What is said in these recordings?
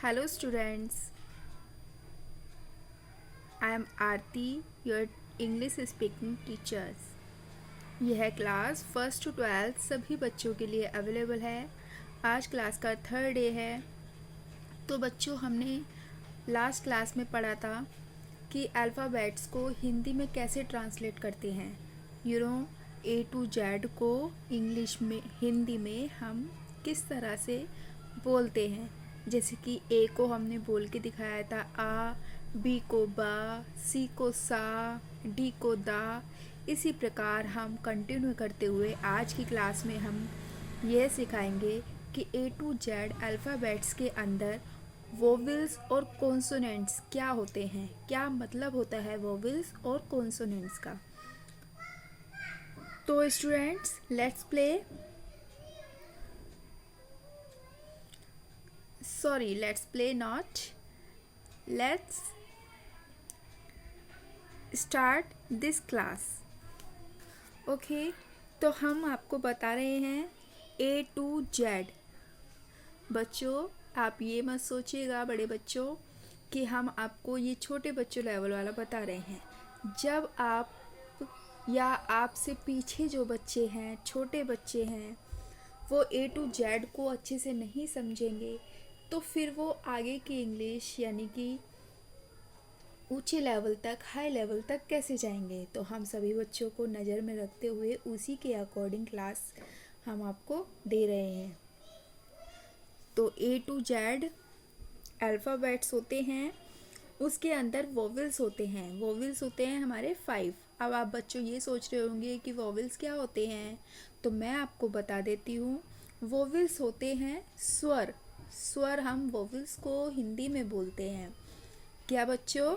Hello students, I am Aarti, your English speaking teachers. यह class first to twelfth सभी बच्चों के लिए अवेलेबल है। आज क्लास का थर्ड डे है। तो बच्चों, हमने लास्ट क्लास में पढ़ा था कि अल्फ़ाबेट्स को हिंदी में कैसे ट्रांसलेट करते हैं। ए टू जेड को इंग्लिश में हिंदी में हम किस तरह से बोलते हैं। जैसे कि ए को हमने बोल के दिखाया था आ, बी को बा, सी को सा, डी को दा। इसी प्रकार हम कंटिन्यू करते हुए आज की क्लास में हम यह सिखाएंगे कि ए टू जेड अल्फ़ाबेट्स के अंदर वोवेल्स और कॉन्सोनेंट्स क्या होते हैं, क्या मतलब होता है वोवेल्स और कॉन्सोनेंट्स का। तो students, let's play. Sorry, let's play not, let's start this class. Okay, तो हम आपको बता रहे हैं ए टू जेड। बच्चों, आप ये मत सोचिएगा बड़े बच्चों कि हम आपको ये छोटे बच्चों लेवल वाला बता रहे हैं। जब आप या आपसे पीछे जो बच्चे हैं, छोटे बच्चे हैं, वो ए टू जेड को अच्छे से नहीं समझेंगे तो फिर वो आगे की इंग्लिश यानी कि ऊंचे लेवल तक, हाई लेवल तक कैसे जाएंगे। तो हम सभी बच्चों को नज़र में रखते हुए उसी के अकॉर्डिंग क्लास हम आपको दे रहे हैं। तो ए टू जेड अल्फ़ाबेट्स होते हैं, उसके अंदर वोवेल्स होते हैं। वोवेल्स होते हैं हमारे 5। अब आप बच्चों ये सोच रहे होंगे कि वोवेल्स क्या होते हैं, तो मैं आपको बता देती हूँ। वोवेल्स होते हैं स्वर। स्वर हम वोवेल्स को हिंदी में बोलते हैं। क्या बच्चों?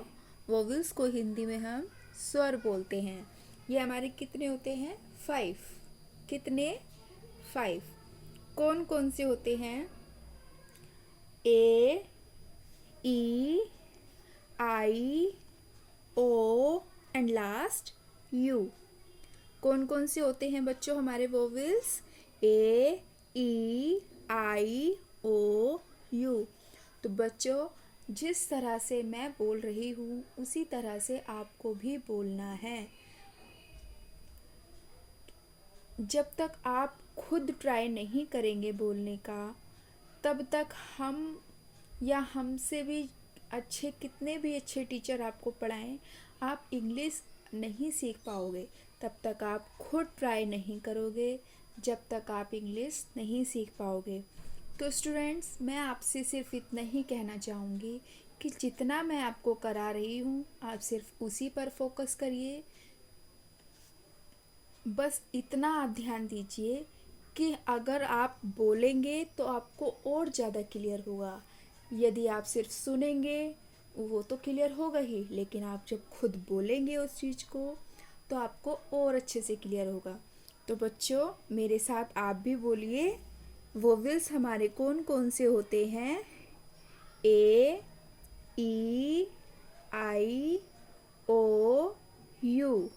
वोवेल्स को हिंदी में हम स्वर बोलते हैं। ये हमारे कितने होते हैं? 5। कितने? 5। कौन कौन से होते हैं? ए, ई, आई, ओ एंड लास्ट यू। कौन कौन से होते हैं बच्चों हमारे vowels? A, E, I, O, you. तो बच्चों, जिस तरह से मैं बोल रही हूँ उसी तरह से आपको भी बोलना है। जब तक आप खुद ट्राई नहीं करेंगे बोलने का, तब तक हम या हमसे भी अच्छे, कितने भी अच्छे टीचर आपको पढ़ाएं, आप इंग्लिश नहीं सीख पाओगे। तब तक आप खुद ट्राई नहीं करोगे, जब तक आप इंग्लिश नहीं सीख पाओगे। तो स्टूडेंट्स, मैं आपसे सिर्फ इतना ही कहना चाहूँगी कि जितना मैं आपको करा रही हूँ आप सिर्फ उसी पर फोकस करिए। बस इतना आप ध्यान दीजिए कि अगर आप बोलेंगे तो आपको और ज़्यादा क्लियर होगा। यदि आप सिर्फ सुनेंगे वो तो क्लियर होगा ही, लेकिन आप जब खुद बोलेंगे उस चीज़ को तो आपको और अच्छे से क्लियर होगा। तो बच्चों, मेरे साथ आप भी बोलिए, वोवेल्स हमारे कौन कौन से होते हैं? ए, ई, आई, ओ, यू।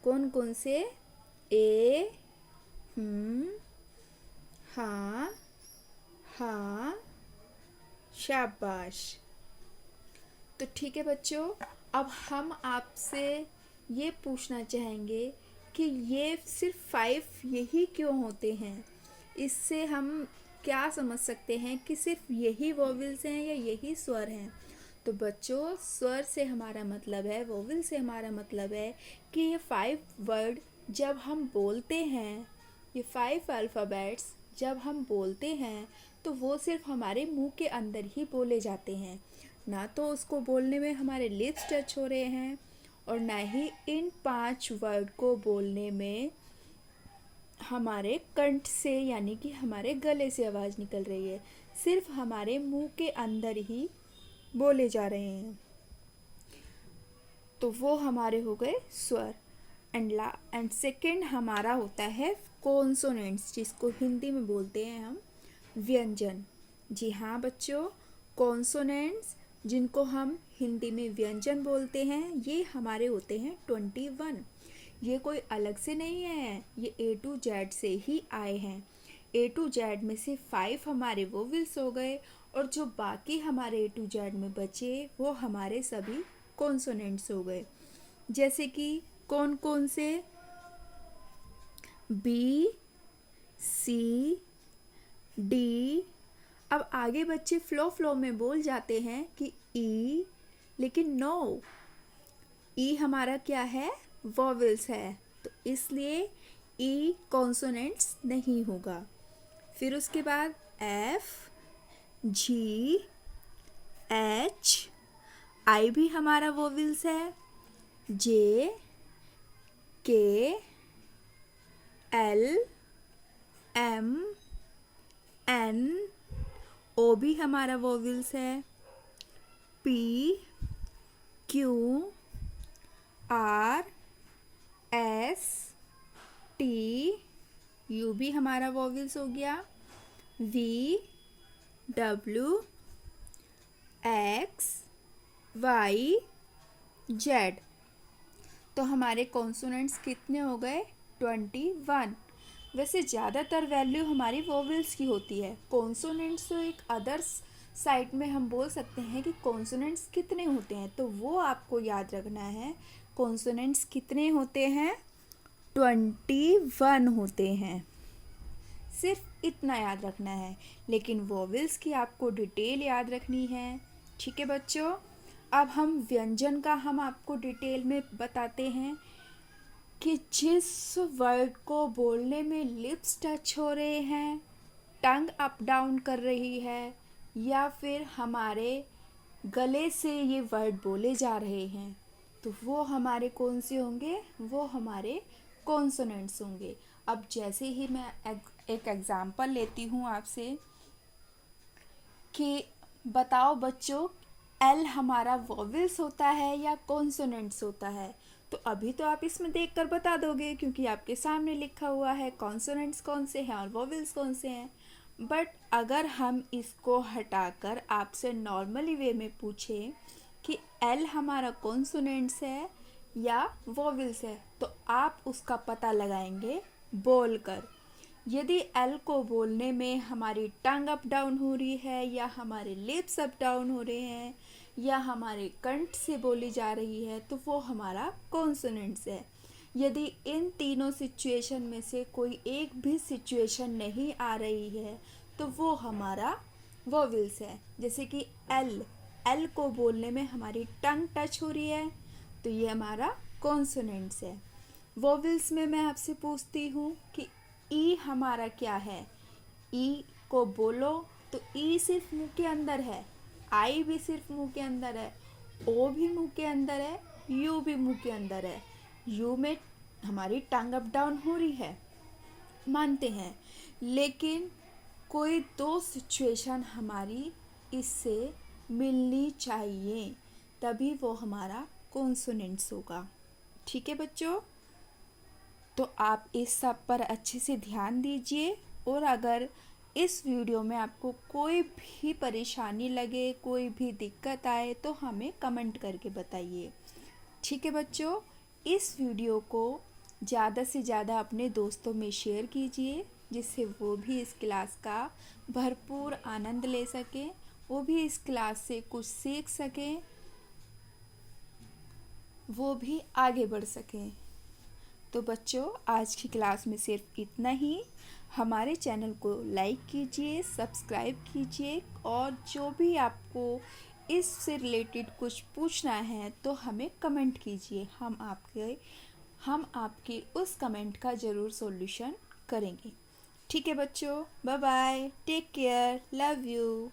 कौन कौन से? ए, हाँ, हाँ, शाबाश। तो ठीक है बच्चों, अब हम आपसे ये पूछना चाहेंगे कि ये सिर्फ 5 यही क्यों होते हैं। इससे हम क्या समझ सकते हैं कि सिर्फ यही वोवेल्स हैं या यही स्वर हैं। तो बच्चों, स्वर से हमारा मतलब है, वोवेल से हमारा मतलब है कि ये 5 वर्ड जब हम बोलते हैं, ये 5 अल्फ़ाबेट्स जब हम बोलते हैं तो वो सिर्फ हमारे मुंह के अंदर ही बोले जाते हैं। ना तो उसको बोलने में हमारे लिप्स टच हो रहे हैं और ना ही इन 5 वर्ड को बोलने में हमारे कंठ से यानी कि हमारे गले से आवाज़ निकल रही है। सिर्फ हमारे मुंह के अंदर ही बोले जा रहे हैं। तो वो हमारे हो गए स्वर। एंड सेकंड हमारा होता है कॉन्सोनेंट्स, जिसको हिंदी में बोलते हैं हम व्यंजन। जी हाँ बच्चों, कॉन्सोनेंट्स जिनको हम हिंदी में व्यंजन बोलते हैं, ये हमारे होते हैं 21। ये कोई अलग से नहीं है, ये ए टू जेड से ही आए हैं। ए टू जेड में से 5 हमारे वोवेल्स हो गए और जो बाकी हमारे ए टू जेड में बचे वो हमारे सभी कॉन्सोनेंट्स हो गए। जैसे कि कौन कौन से? बी, सी, डी। अब आगे बच्चे फ्लो में बोल जाते हैं कि ई, लेकिन नो, ई हमारा क्या है? वोवेल्स है, तो इसलिए ई कॉन्सोनेंट्स नहीं होगा। फिर उसके बाद एफ, जी, एच, आई भी हमारा वोवेल्स है, जे, के, एल, एम, एन, ओ भी हमारा वोवेल्स है, P, Q, R, S, T, U भी हमारा वोवेल्स हो गया, V, W, X, Y, Z. तो हमारे कॉन्सोनेंट्स कितने हो गए? 21। वैसे ज़्यादातर वैल्यू हमारी वोवेल्स की होती है। कॉन्सोनेंट्स तो एक अदर्स साइड में हम बोल सकते हैं कि कॉन्सोनेंट्स कितने होते हैं, तो वो आपको याद रखना है। कॉन्सोनेंट्स कितने होते हैं? 21 होते हैं, सिर्फ इतना याद रखना है। लेकिन वोवेल्स की आपको डिटेल याद रखनी है। ठीक है बच्चों, अब हम व्यंजन का हम आपको डिटेल में बताते हैं कि जिस वर्ड को बोलने में लिप्स टच हो रहे हैं, टंग अप डाउन कर रही है, या फिर हमारे गले से ये वर्ड बोले जा रहे हैं, तो वो हमारे कौन से होंगे? वो हमारे कॉन्सोनेंट्स होंगे। अब जैसे ही मैं एक एग्जांपल लेती हूँ आपसे कि बताओ बच्चों, एल हमारा वोवेल्स होता है या कॉन्सोनेंट्स होता है? तो अभी तो आप इसमें देखकर बता दोगे क्योंकि आपके सामने लिखा हुआ है कॉन्सोनेंट्स कौन से हैं और वोवेल्स कौन से हैं। बट अगर हम इसको हटाकर आपसे नॉर्मली वे में पूछें कि एल हमारा कॉन्सोनेंट्स है या वोवेल्स है, तो आप उसका पता लगाएंगे बोलकर। यदि एल को बोलने में हमारी टंग अप डाउन हो रही है, या हमारे लिप्स अप डाउन हो रहे हैं, या हमारे कंठ से बोली जा रही है, तो वो हमारा कॉन्सोनेंट्स है। यदि इन तीनों सिचुएशन में से कोई एक भी सिचुएशन नहीं आ रही है, तो वो हमारा वोवेल्स है। जैसे कि एल को बोलने में हमारी टंग टच हो रही है, तो ये हमारा कॉन्सोनेंट्स है। वोवेल्स में मैं आपसे पूछती हूँ कि ई हमारा क्या है? ई को बोलो तो ई सिर्फ मुंह के अंदर है, आई भी सिर्फ मुंह के अंदर है, ओ भी मुंह के अंदर है, यू भी मुंह के अंदर है। यू में हमारी टंग अप डाउन हो रही है, मानते हैं, लेकिन कोई दो सिचुएशन हमारी इससे मिलनी चाहिए, तभी वो हमारा कॉन्सोनेंट्स होगा। ठीक है बच्चों, तो आप इस सब पर अच्छे से ध्यान दीजिए, और अगर इस वीडियो में आपको कोई भी परेशानी लगे, कोई भी दिक्कत आए, तो हमें कमेंट करके बताइए। ठीक है बच्चों, इस वीडियो को ज़्यादा से ज़्यादा अपने दोस्तों में शेयर कीजिए, जिससे वो भी इस क्लास का भरपूर आनंद ले सकें, वो भी इस क्लास से कुछ सीख सकें, वो भी आगे बढ़ सकें। तो बच्चों, आज की क्लास में सिर्फ इतना ही। हमारे चैनल को लाइक कीजिए, सब्सक्राइब कीजिए, और जो भी आपको इससे रिलेटेड कुछ पूछना है तो हमें कमेंट कीजिए। हम आपके उस कमेंट का ज़रूर सॉल्यूशन करेंगे। ठीक है बच्चों, bye bye, take care, love you.